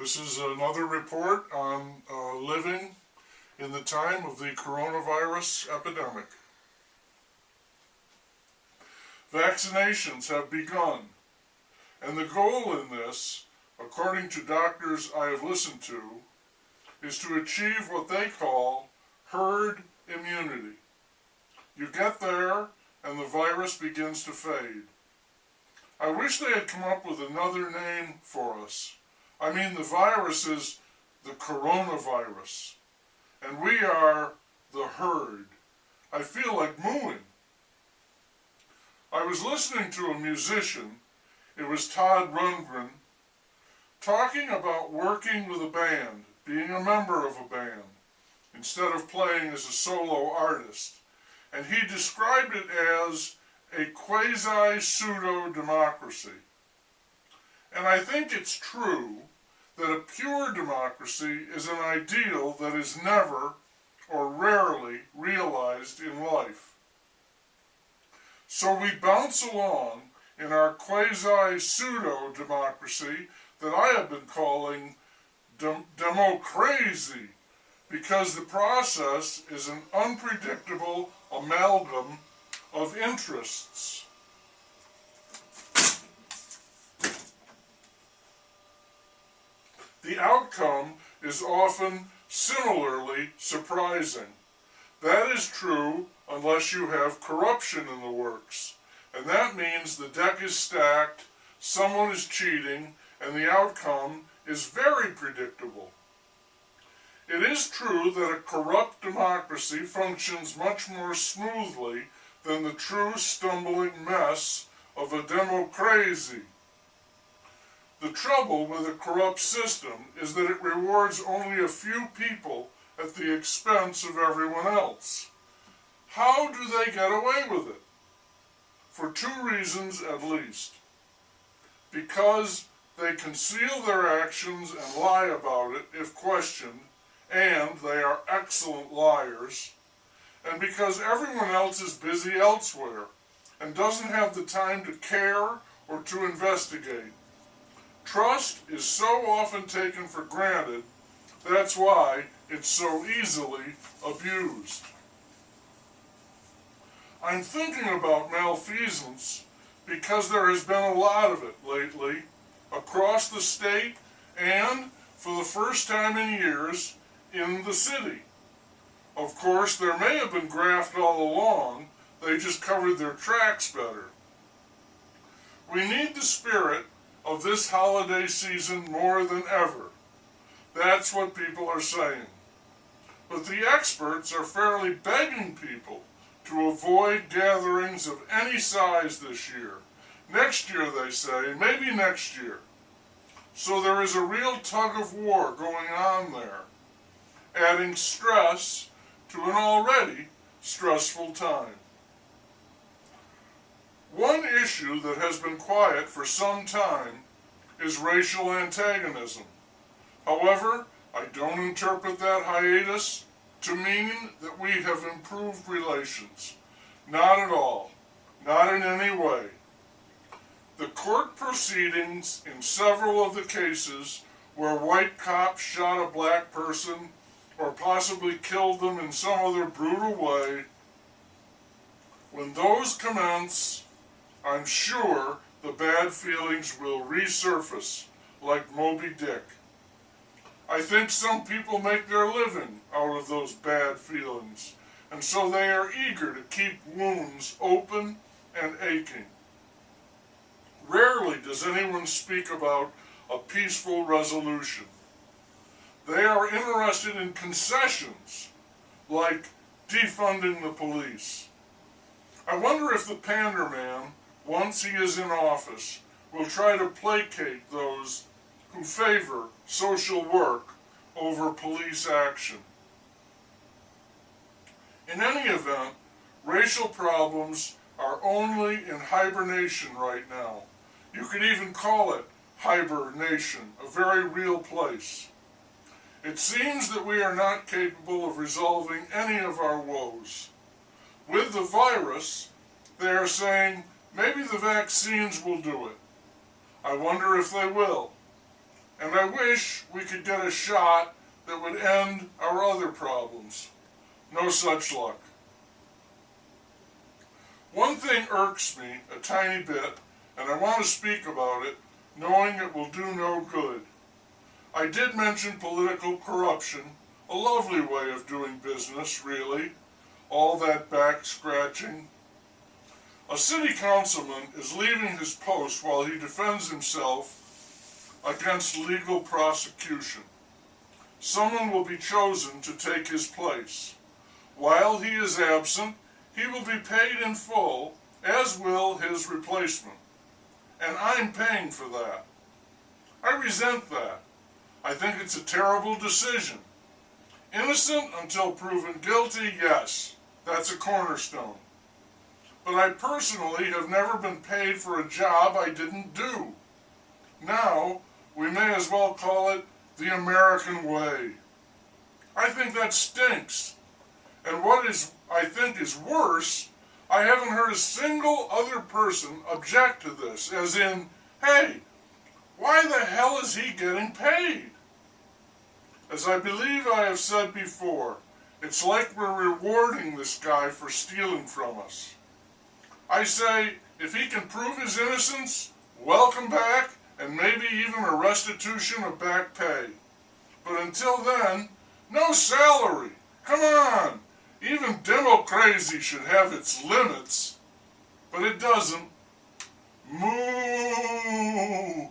This is another report on living in the time of the coronavirus epidemic. Vaccinations have begun, and the goal in this, according to doctors I have listened to, is to achieve what they call herd immunity. You get there, and the virus begins to fade. I wish they had come up with another name for us. I mean, the virus is the coronavirus, and we are the herd. I feel like mooing. I was listening to a musician, it was Todd Rundgren, talking about working with a band, being a member of a band, instead of playing as a solo artist. And he described it as a quasi-pseudo-democracy. And I think it's true that a pure democracy is an ideal that is never or rarely realized in life. So we bounce along in our quasi-pseudo-democracy that I have been calling democracy, because the process is an unpredictable amalgam of interests. The outcome is often similarly surprising. That is true unless you have corruption in the works, and that means the deck is stacked, someone is cheating, and the outcome is very predictable. It is true that a corrupt democracy functions much more smoothly than the true stumbling mess of a democracy. The trouble with a corrupt system is that it rewards only a few people at the expense of everyone else. How do they get away with it? For two reasons at least. Because they conceal their actions and lie about it if questioned, and they are excellent liars, and because everyone else is busy elsewhere and doesn't have the time to care or to investigate. Trust is so often taken for granted, that's why it's so easily abused. I'm thinking about malfeasance because there has been a lot of it lately, across the state and, for the first time in years, in the city. Of course, there may have been graft all along, they just covered their tracks better. We need the spirit of this holiday season more than ever. That's what people are saying. But the experts are fairly begging people to avoid gatherings of any size this year. Next year, they say, maybe next year. So there is a real tug of war going on there, adding stress to an already stressful time. One issue that has been quiet for some time is racial antagonism. However, I don't interpret that hiatus to mean that we have improved relations. Not at all. Not in any way. The court proceedings in several of the cases where white cops shot a black person or possibly killed them in some other brutal way, when those commence, I'm sure the bad feelings will resurface like Moby Dick. I think some people make their living out of those bad feelings, and so they are eager to keep wounds open and aching. Rarely does anyone speak about a peaceful resolution. They are interested in concessions, like defunding the police. I wonder if the Pander Man, once he is in office, will try to placate those who favor social work over police action. In any event, racial problems are only in hibernation right now. You could even call it hibernation, a very real place. It seems that we are not capable of resolving any of our woes. With the virus, they are saying, maybe the vaccines will do it. I wonder if they will. and I wish we could get a shot that would end our other problems. No such luck. One thing irks me a tiny bit, and I want to speak about it, knowing it will do no good. I did mention political corruption, a lovely way of doing business, really, all that back scratching. A city councilman is leaving his post while he defends himself against legal prosecution. Someone will be chosen to take his place. While he is absent, he will be paid in full, as will his replacement. And I'm paying for that. I resent that. I think it's a terrible decision. Innocent until proven guilty, yes, that's a cornerstone. But I personally have never been paid for a job I didn't do. Now, we may as well call it the American way. I think that stinks. And what I think is worse, I haven't heard a single other person object to this, as in, hey, why the hell is he getting paid? As I believe I have said before, it's like we're rewarding this guy for stealing from us. I say, if he can prove his innocence, welcome back, and maybe even a restitution of back pay. But until then, no salary. Come on! Even democracy should have its limits. But it doesn't. Moo!